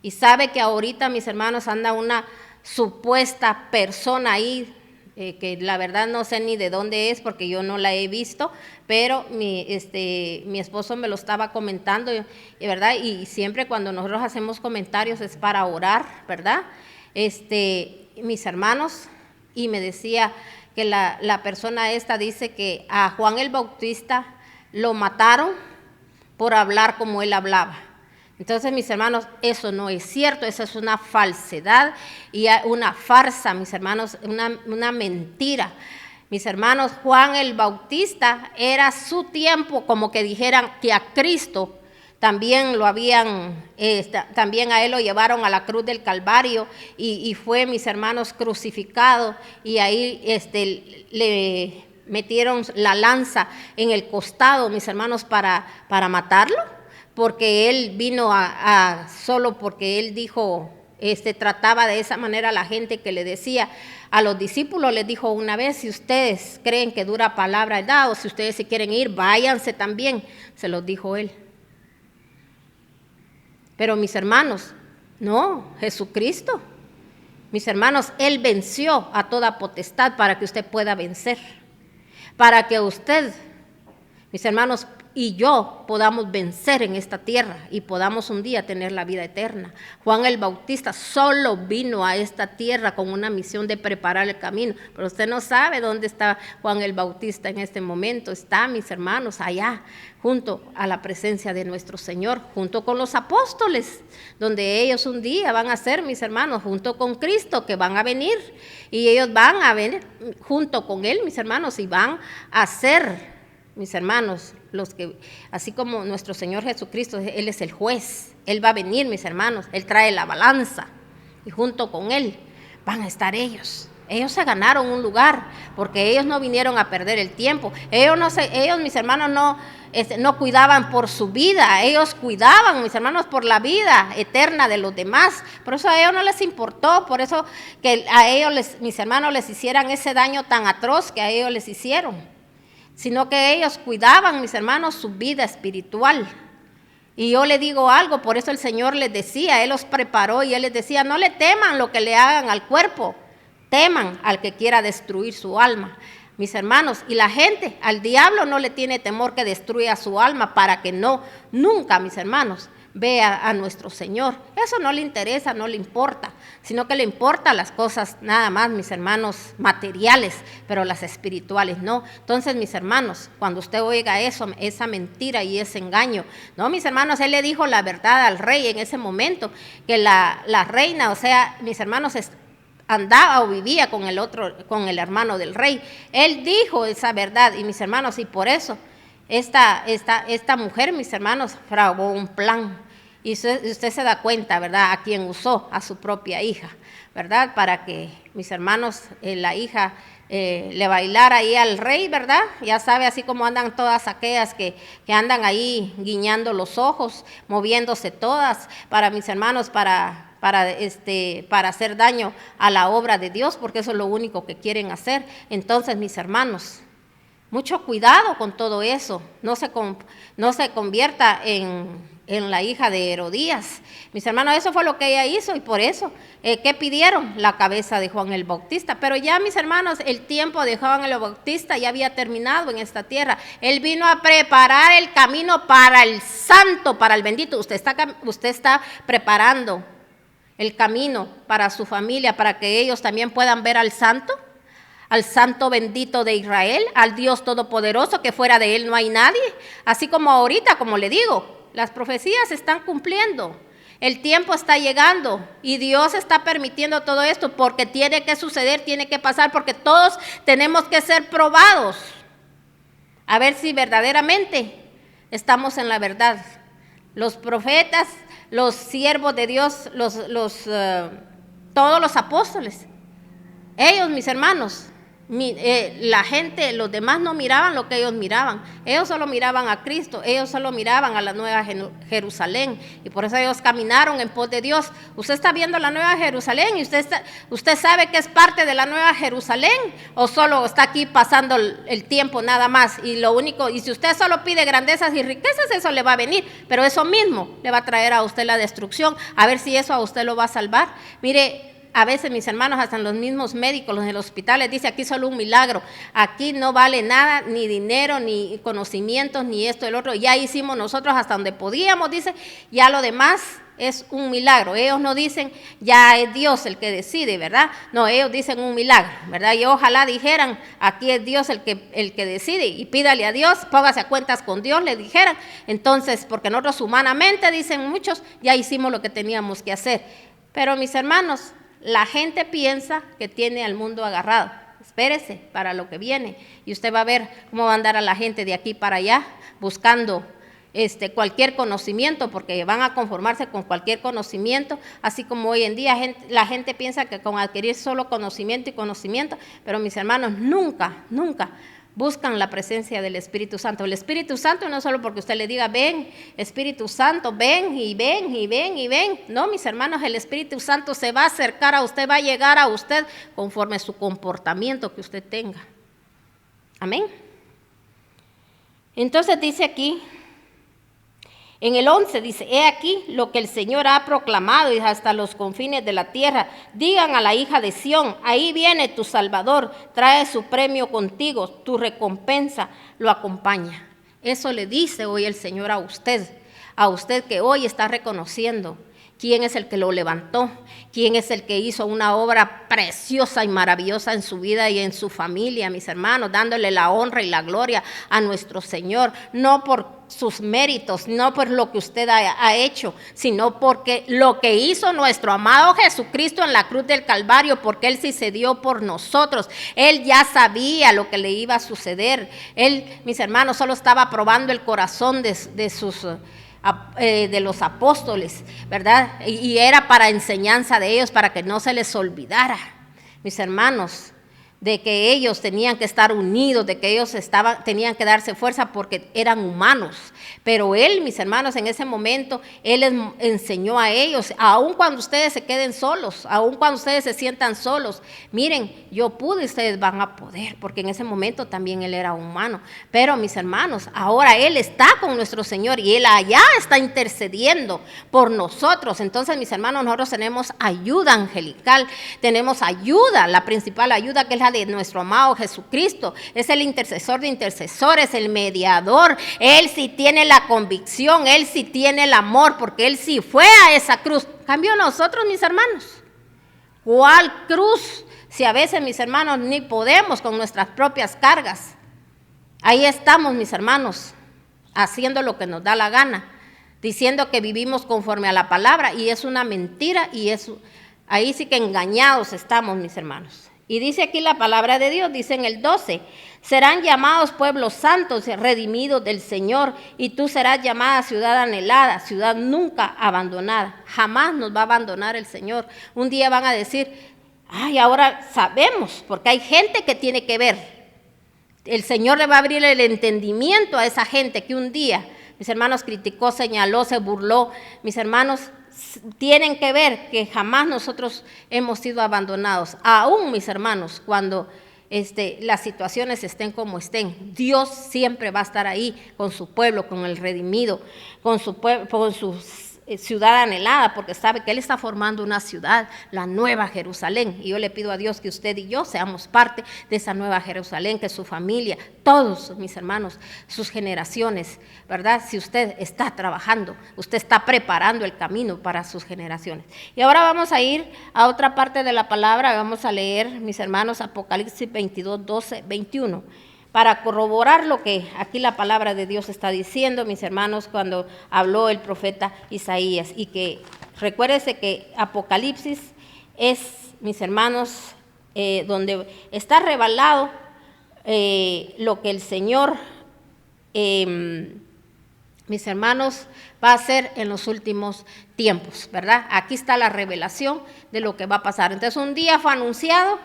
S1: Y sabe que ahorita, mis hermanos, anda una supuesta persona ahí, que la verdad no sé ni de dónde es porque yo no la he visto, pero mi esposo me lo estaba comentando, ¿verdad? Y siempre cuando nosotros hacemos comentarios es para orar, ¿verdad? Mis hermanos, y me decía que la persona esta dice que a Juan el Bautista lo mataron por hablar como él hablaba. Entonces, mis hermanos, eso no es cierto, eso es una falsedad y una farsa, mis hermanos, una mentira. Mis hermanos, Juan el Bautista era su tiempo, como que dijeran que a Cristo también también a él lo llevaron a la cruz del Calvario y fue, mis hermanos, crucificado y ahí le metieron la lanza en el costado, mis hermanos, para matarlo, porque él vino solo porque él dijo, trataba de esa manera a la gente que le decía, a los discípulos les dijo una vez, si ustedes creen que dura palabra es dado, si ustedes se quieren ir, váyanse también, se los dijo él. Pero mis hermanos, no, Jesucristo, mis hermanos, Él venció a toda potestad para que usted pueda vencer. Para que usted, mis hermanos, y yo podamos vencer en esta tierra y podamos un día tener la vida eterna. Juan el Bautista solo vino a esta tierra con una misión de preparar el camino, pero usted no sabe dónde está Juan el Bautista en este momento. Está, mis hermanos, allá, junto a la presencia de nuestro Señor, junto con los apóstoles, donde ellos un día van a ser, mis hermanos, junto con Cristo, que van a venir, y ellos van a venir junto con Él, mis hermanos, y van a ser, mis hermanos, los que, así como nuestro Señor Jesucristo, Él es el juez, Él va a venir, mis hermanos, Él trae la balanza, y junto con Él van a estar ellos. Ellos se ganaron un lugar, porque ellos no vinieron a perder el tiempo. Ellos, mis hermanos, no cuidaban por su vida, ellos cuidaban, mis hermanos, por la vida eterna de los demás. Por eso a ellos no les importó, por eso que a ellos, mis hermanos, les hicieran ese daño tan atroz que a ellos les hicieron, sino que ellos cuidaban, mis hermanos, su vida espiritual. Y yo le digo algo, por eso el Señor les decía, Él los preparó y Él les decía, no le teman lo que le hagan al cuerpo, teman al que quiera destruir su alma. Mis hermanos, y la gente, al diablo no le tiene temor que destruya su alma para que nunca, mis hermanos, vea a nuestro Señor. Eso no le interesa, no le importa, sino que le importan las cosas nada más, mis hermanos, materiales, pero las espirituales no. Entonces, mis hermanos, cuando usted oiga eso, esa mentira y ese engaño, no, mis hermanos, él le dijo la verdad al rey en ese momento, que la reina, o sea, mis hermanos, andaba o vivía con el hermano del rey. Él dijo esa verdad, y mis hermanos, y por eso esta mujer, mis hermanos, fraguó un plan. Y usted se da cuenta, ¿verdad?, a quién usó, a su propia hija, ¿verdad?, para que, mis hermanos, la hija le bailara ahí al rey, ¿verdad? Ya sabe, así como andan todas aquellas que andan ahí guiñando los ojos, moviéndose todas, para mis hermanos, para hacer daño a la obra de Dios, porque eso es lo único que quieren hacer. Entonces, mis hermanos, mucho cuidado con todo eso, no se convierta en la hija de Herodías. Mis hermanos, eso fue lo que ella hizo, y por eso, ¿qué pidieron? La cabeza de Juan el Bautista. Pero ya, mis hermanos, el tiempo de Juan el Bautista ya había terminado en esta tierra. Él vino a preparar el camino para el santo, para el bendito. Usted está preparando el camino para su familia, para que ellos también puedan ver al santo bendito de Israel, al Dios todopoderoso, que fuera de él no hay nadie. Así como ahorita, como le digo, las profecías se están cumpliendo, el tiempo está llegando y Dios está permitiendo todo esto porque tiene que suceder, tiene que pasar, porque todos tenemos que ser probados a ver si verdaderamente estamos en la verdad. Los profetas, los siervos de Dios, todos los apóstoles, ellos, mis hermanos, la gente, los demás no miraban lo que ellos miraban. Ellos solo miraban a Cristo, ellos solo miraban a la Nueva Jerusalén, y por eso ellos caminaron en pos de Dios. Usted está viendo la Nueva Jerusalén y usted sabe que es parte de la Nueva Jerusalén, o solo está aquí pasando el tiempo nada más, y si usted solo pide grandezas y riquezas, eso le va a venir, pero eso mismo le va a traer a usted la destrucción. A ver si eso a usted lo va a salvar. Mire, a veces, mis hermanos, hasta los mismos médicos, los en los hospitales, dice aquí solo un milagro, aquí no vale nada, ni dinero, ni conocimientos, ni esto, el otro, ya hicimos nosotros hasta donde podíamos, dice, ya lo demás es un milagro. Ellos no dicen, ya es Dios el que decide, ¿verdad? No, ellos dicen un milagro, ¿verdad? Y ojalá dijeran, aquí es Dios el que decide, y pídale a Dios, póngase a cuentas con Dios, le dijeran. Entonces, porque nosotros humanamente, dicen muchos, ya hicimos lo que teníamos que hacer. Pero, mis hermanos, la gente piensa que tiene al mundo agarrado. Espérese para lo que viene, y usted va a ver cómo va a andar a la gente de aquí para allá buscando cualquier conocimiento, porque van a conformarse con cualquier conocimiento, así como hoy en día la gente piensa que con adquirir solo conocimiento y conocimiento, pero mis hermanos, nunca buscan la presencia del Espíritu Santo. El Espíritu Santo no es solo porque usted le diga, ven, Espíritu Santo, ven y ven y ven y ven. No, mis hermanos, el Espíritu Santo se va a acercar a usted, va a llegar a usted conforme a su comportamiento que usted tenga. Amén. Entonces dice aquí, en el 11 dice, he aquí lo que el Señor ha proclamado y hasta los confines de la tierra. Digan a la hija de Sión, ahí viene tu Salvador, trae su premio contigo, tu recompensa lo acompaña. Eso le dice hoy el Señor a usted que hoy está reconociendo quién es el que lo levantó, quién es el que hizo una obra preciosa y maravillosa en su vida y en su familia, mis hermanos, dándole la honra y la gloria a nuestro Señor, no por sus méritos, no por lo que usted ha hecho, sino porque lo que hizo nuestro amado Jesucristo en la cruz del Calvario, porque Él sí se dio por nosotros. Él ya sabía lo que le iba a suceder. Él, mis hermanos, solo estaba probando el corazón de los apóstoles, ¿verdad? Y era para enseñanza de ellos, para que no se les olvidara. Mis hermanos, de que ellos tenían que estar unidos, de que ellos tenían que darse fuerza porque eran humanos. Pero Él, mis hermanos, en ese momento, Él les enseñó a ellos, aun cuando ustedes se queden solos, aun cuando ustedes se sientan solos, miren, yo pude y ustedes van a poder, porque en ese momento también Él era humano. Pero mis hermanos, ahora Él está con nuestro Señor y Él allá está intercediendo por nosotros. Entonces, mis hermanos, nosotros tenemos ayuda angelical, tenemos ayuda, la principal ayuda que es la de nuestro amado Jesucristo. Es el intercesor de intercesores, el mediador. Él sí tiene la convicción, Él sí tiene el amor, porque Él sí fue a esa cruz. Cambio nosotros, mis hermanos, ¿cuál cruz? Si a veces, mis hermanos, ni podemos con nuestras propias cargas. Ahí estamos, mis hermanos, haciendo lo que nos da la gana, diciendo que vivimos conforme a la palabra, y es una mentira, y ahí sí que engañados estamos, mis hermanos. Y dice aquí la palabra de Dios, dice en el 12, serán llamados pueblos santos, redimidos del Señor, y tú serás llamada ciudad anhelada, ciudad nunca abandonada. Jamás nos va a abandonar el Señor. Un día van a decir, ay, ahora sabemos, porque hay gente que tiene que ver. El Señor le va a abrir el entendimiento a esa gente que un día, mis hermanos, criticó, señaló, se burló. Mis hermanos, tienen que ver que jamás nosotros hemos sido abandonados. Aún, mis hermanos, cuando las situaciones estén como estén, Dios siempre va a estar ahí con su pueblo, con el redimido, con su ciudad anhelada, porque sabe que Él está formando una ciudad, la nueva Jerusalén. Y yo le pido a Dios que usted y yo seamos parte de esa nueva Jerusalén, que su familia, todos mis hermanos, sus generaciones, ¿verdad? Si usted está trabajando, usted está preparando el camino para sus generaciones. Y ahora vamos a ir a otra parte de la palabra, vamos a leer, mis hermanos, Apocalipsis 22, 12, 21. Para corroborar lo que aquí la palabra de Dios está diciendo, mis hermanos, cuando habló el profeta Isaías. Y que recuérdese que Apocalipsis es, mis hermanos, donde está revelado lo que el Señor, mis hermanos, va a hacer en los últimos tiempos, ¿verdad? Aquí está la revelación de lo que va a pasar. Entonces, un día fue anunciado.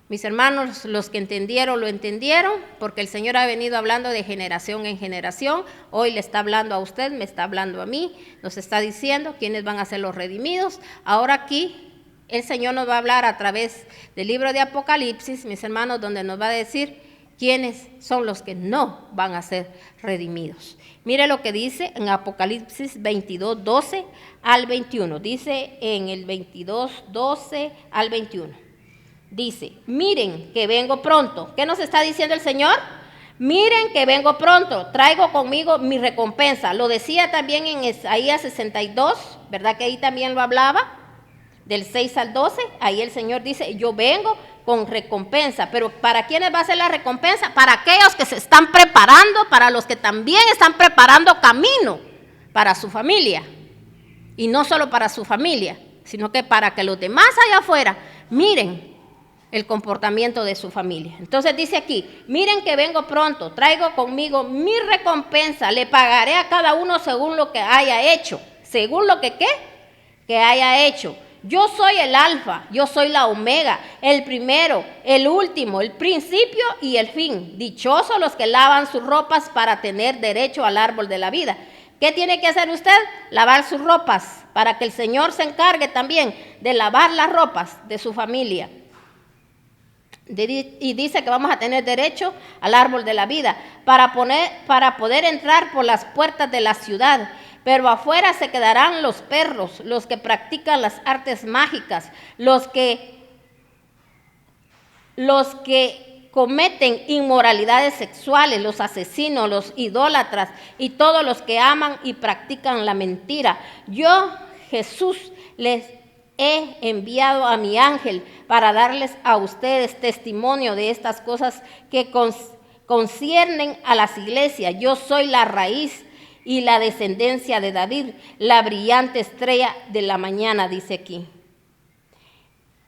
S1: Mis hermanos, los que entendieron, lo entendieron, porque el Señor ha venido hablando de generación en generación. Hoy le está hablando a usted, me está hablando a mí, nos está diciendo quiénes van a ser los redimidos. Ahora aquí el Señor nos va a hablar a través del libro de Apocalipsis, mis hermanos, donde nos va a decir quiénes son los que no van a ser redimidos. Mire lo que dice en Apocalipsis 22, 12 al 21. Dice en el 22, 12 al 21. Dice, miren que vengo pronto. ¿Qué nos está diciendo el Señor? Miren que vengo pronto, traigo conmigo mi recompensa. Lo decía también en Isaías 62, ¿verdad que ahí también lo hablaba? Del 6 al 12, ahí el Señor dice, yo vengo con recompensa. Pero ¿para quiénes va a ser la recompensa? Para aquellos que se están preparando, para los que también están preparando camino para su familia. Y no solo para su familia, sino que para que los demás allá afuera miren el comportamiento de su familia. Entonces dice aquí, miren que vengo pronto, traigo conmigo mi recompensa, le pagaré a cada uno según lo que haya hecho. ¿Según lo que qué? Que haya hecho. Yo soy el alfa, yo soy la omega, el primero, el último, el principio y el fin. Dichosos los que lavan sus ropas para tener derecho al árbol de la vida. ¿Qué tiene que hacer usted? Lavar sus ropas, para que el Señor se encargue también de lavar las ropas de su familia. Y dice que vamos a tener derecho al árbol de la vida para poder entrar por las puertas de la ciudad. Pero afuera se quedarán los perros, los que practican las artes mágicas, los que cometen inmoralidades sexuales, los asesinos, los idólatras y todos los que aman y practican la mentira. Yo, Jesús, les he enviado a mi ángel para darles a ustedes testimonio de estas cosas que conciernen a las iglesias. Yo soy la raíz y la descendencia de David, la brillante estrella de la mañana, dice aquí.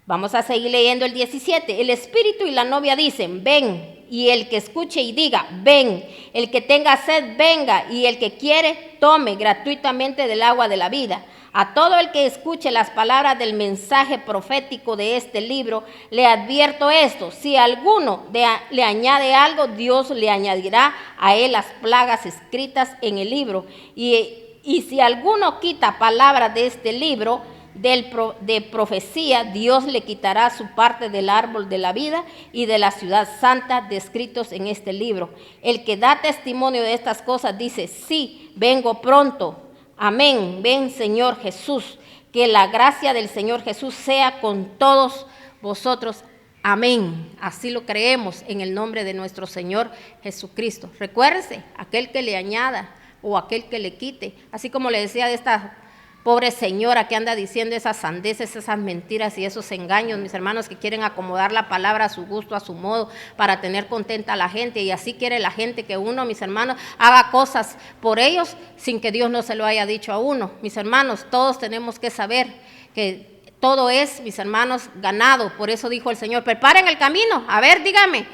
S1: Vamos a seguir leyendo el 17. El espíritu y la novia dicen, ven, y el que escuche y diga, ven. El que tenga sed, venga, y el que quiere, tome gratuitamente del agua de la vida. A todo el que escuche las palabras del mensaje profético de este libro, le advierto esto: si alguno le añade algo, Dios le añadirá a él las plagas escritas en el libro. Y si alguno quita palabras de este libro de profecía, Dios le quitará su parte del árbol de la vida y de la ciudad santa descritos en este libro. El que da testimonio de estas cosas dice: sí, vengo pronto. Amén. Ven, Señor Jesús. Que la gracia del Señor Jesús sea con todos vosotros. Amén. Así lo creemos en el nombre de nuestro Señor Jesucristo. Recuérdese, aquel que le añada o aquel que le quite, así como le decía de esta pobre señora que anda diciendo esas sandeces, esas mentiras y esos engaños, mis hermanos, que quieren acomodar la palabra a su gusto, a su modo, para tener contenta a la gente. Y así quiere la gente que uno, mis hermanos, haga cosas por ellos sin que Dios no se lo haya dicho a uno. Mis hermanos, todos tenemos que saber que todo es, mis hermanos, ganado. Por eso dijo el Señor: preparen el camino. A ver, díganme,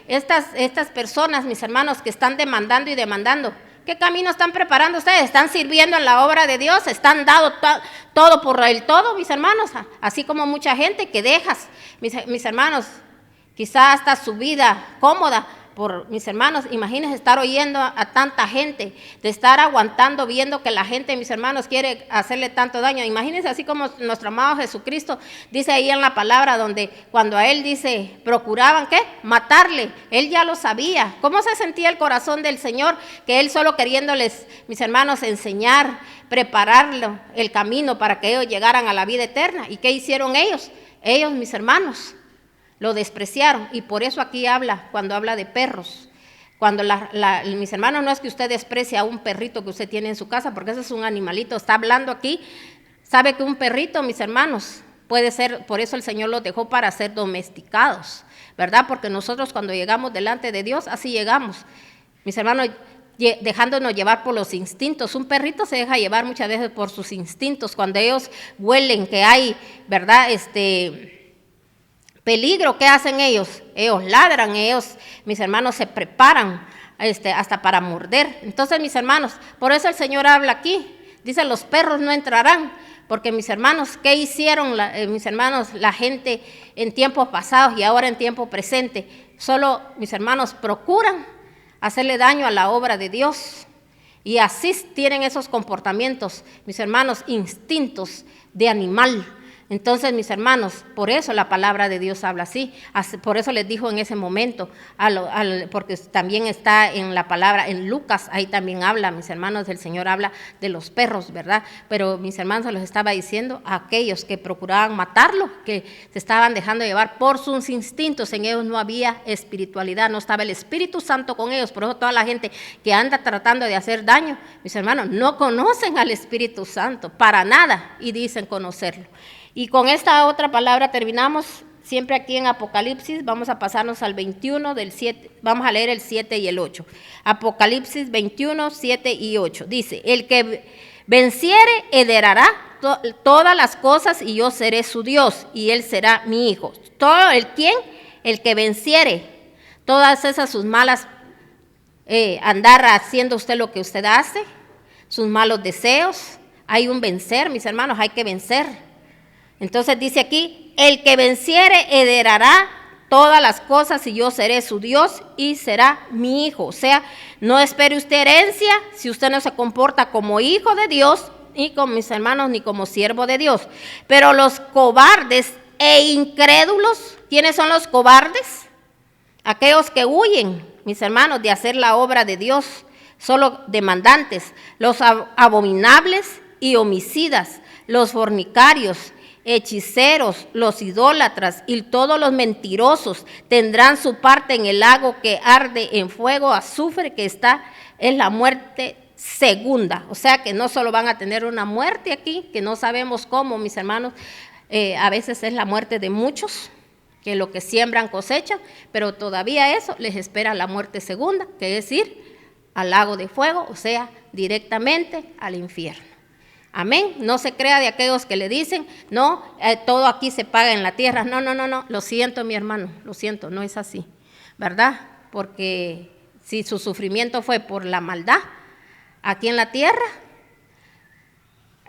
S1: estas personas, mis hermanos, que están demandando y demandando, ¿qué camino están preparando ustedes? ¿Están sirviendo en la obra de Dios? ¿Están dando todo por el todo, mis hermanos? Así como mucha gente que dejas, mis hermanos, quizá hasta su vida cómoda, mis hermanos, imagínense estar oyendo a tanta gente, de estar aguantando, viendo que la gente, mis hermanos, quiere hacerle tanto daño. Imagínense, así como nuestro amado Jesucristo dice ahí en la palabra, donde cuando a él dice, procuraban, ¿qué? Matarle. Él ya lo sabía. ¿Cómo se sentía el corazón del Señor? Que él solo queriéndoles, mis hermanos, enseñar, prepararlo, el camino para que ellos llegaran a la vida eterna. ¿Y qué hicieron ellos? Ellos, mis hermanos, lo despreciaron. Y por eso aquí habla, cuando habla de perros, cuando mis hermanos, no es que usted desprecie a un perrito que usted tiene en su casa, porque ese es un animalito. Está hablando aquí, sabe que un perrito, mis hermanos, puede ser, por eso el Señor los dejó para ser domesticados, ¿verdad? Porque nosotros cuando llegamos delante de Dios, así llegamos, mis hermanos, dejándonos llevar por los instintos. Un perrito se deja llevar muchas veces por sus instintos. Cuando ellos huelen que hay, ¿verdad?, peligro, ¿qué hacen ellos? Ellos ladran, ellos, mis hermanos, se preparan hasta para morder. Entonces, mis hermanos, por eso el Señor habla aquí, dice: los perros no entrarán, porque, mis hermanos, ¿qué hicieron mis hermanos, la gente en tiempos pasados y ahora en tiempo presente? Solo, mis hermanos, procuran hacerle daño a la obra de Dios, y así tienen esos comportamientos, mis hermanos, instintos de animal. Entonces, mis hermanos, por eso la palabra de Dios habla así. Por eso les dijo en ese momento, porque también está en la palabra, en Lucas, ahí también habla, mis hermanos, el Señor habla de los perros, ¿verdad? Pero, mis hermanos, se los estaba diciendo a aquellos que procuraban matarlo, que se estaban dejando llevar por sus instintos. En ellos no había espiritualidad, no estaba el Espíritu Santo con ellos. Por eso toda la gente que anda tratando de hacer daño, mis hermanos, no conocen al Espíritu Santo para nada y dicen conocerlo. Y con esta otra palabra terminamos, siempre aquí en Apocalipsis. Vamos a pasarnos al 21 del 7, vamos a leer el 7 y el 8. Apocalipsis 21, 7 y 8. Dice: el que venciere heredará todas las cosas, y yo seré su Dios, y él será mi hijo. Todo el que venciere todas esas sus malas, andar haciendo usted lo que usted hace, sus malos deseos. Hay un vencer, mis hermanos, hay que vencer. Entonces dice aquí: el que venciere heredará todas las cosas, y yo seré su Dios y será mi hijo. O sea, no espere usted herencia si usted no se comporta como hijo de Dios, ni como, mis hermanos, ni como siervo de Dios. Pero los cobardes e incrédulos, ¿quiénes son los cobardes? Aquellos que huyen, mis hermanos, de hacer la obra de Dios, solo demandantes. Los abominables y homicidas, los fornicarios, hechiceros, los idólatras y todos los mentirosos tendrán su parte en el lago que arde en fuego, azufre, que es la muerte segunda. O sea que no solo van a tener una muerte aquí, que no sabemos cómo, mis hermanos, a veces es la muerte de muchos, que lo que siembran cosechan, pero todavía eso les espera la muerte segunda, que es ir al lago de fuego, o sea, directamente al infierno. Amén. No se crea de aquellos que le dicen: no, todo aquí se paga en la tierra. No, lo siento, mi hermano, lo siento, no es así, ¿verdad? Porque si su sufrimiento fue por la maldad aquí en la tierra,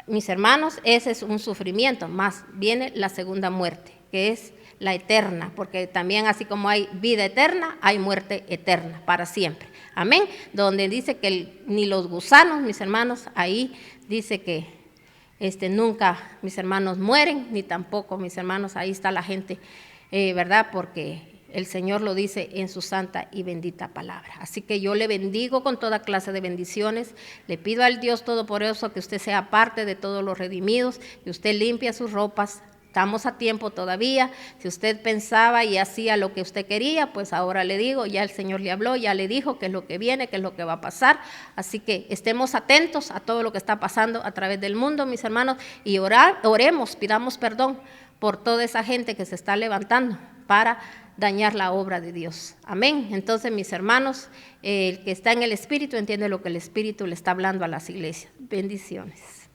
S1: mis hermanos, ese es un sufrimiento, más viene la segunda muerte, que es la eterna, porque también así como hay vida eterna, hay muerte eterna para siempre. Amén. Donde dice que ni los gusanos, mis hermanos, ahí dice que nunca mis hermanos mueren, ni tampoco mis hermanos, ahí está la gente, ¿verdad? Porque el Señor lo dice en su santa y bendita palabra. Así que yo le bendigo con toda clase de bendiciones. Le pido al Dios Todopoderoso que usted sea parte de todos los redimidos, que usted limpie sus ropas. Estamos a tiempo todavía. Si usted pensaba y hacía lo que usted quería, pues ahora le digo, ya el Señor le habló, ya le dijo qué es lo que viene, qué es lo que va a pasar. Así que estemos atentos a todo lo que está pasando a través del mundo, mis hermanos, y oremos, pidamos perdón por toda esa gente que se está levantando para dañar la obra de Dios. Amén. Entonces, mis hermanos, el que está en el Espíritu entiende lo que el Espíritu le está hablando a las iglesias. Bendiciones.